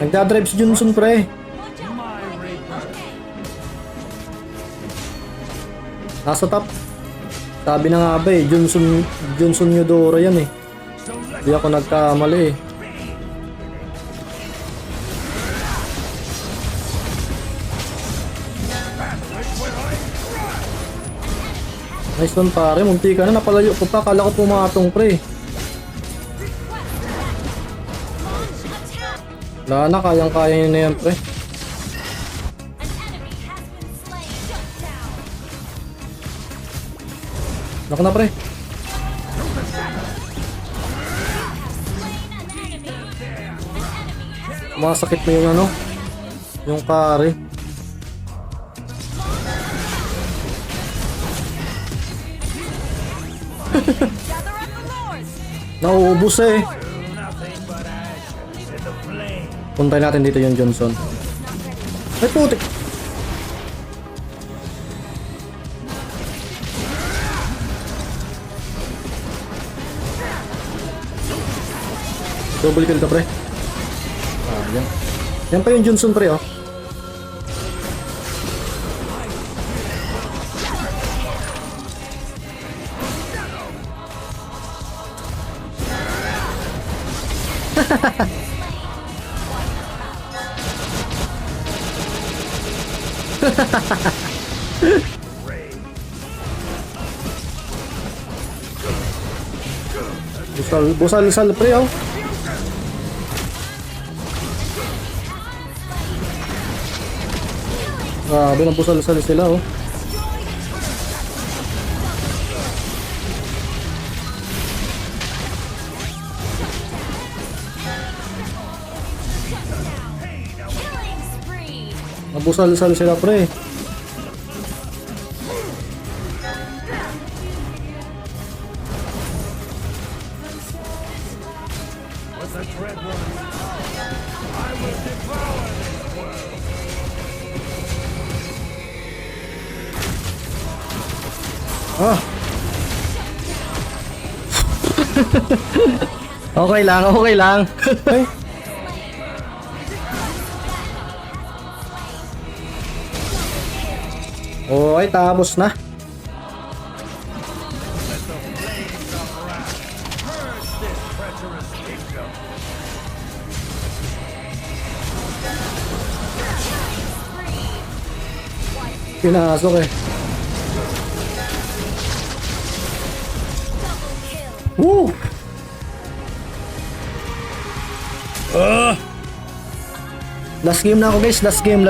Nagdadrive si Johnson, pre. Nasa top. Sabi na nga ba eh, Johnson Eudora yan eh. Hindi ako nagkamali eh. Nice one pare, munti ka na, napalayo ko pa, kala ko pumatong pre. Wala na, kayang-kaya nyo na yan pre. Nako na pre. Masakit mo yung ano, yung kare. Nauubos eh. Puntay natin dito yung Johnson. Ay putik. Double kill ka pre. Yan. Yan pa yung Johnson pre oh. Busal pre oh. Grabe nang busal sila oh. Nabusal-sal sila pre. Ah. Okay lang, okay lang. Ay. Oh, ay tapos na. Pinasok eh. Woo! Last game na ako guys, last game.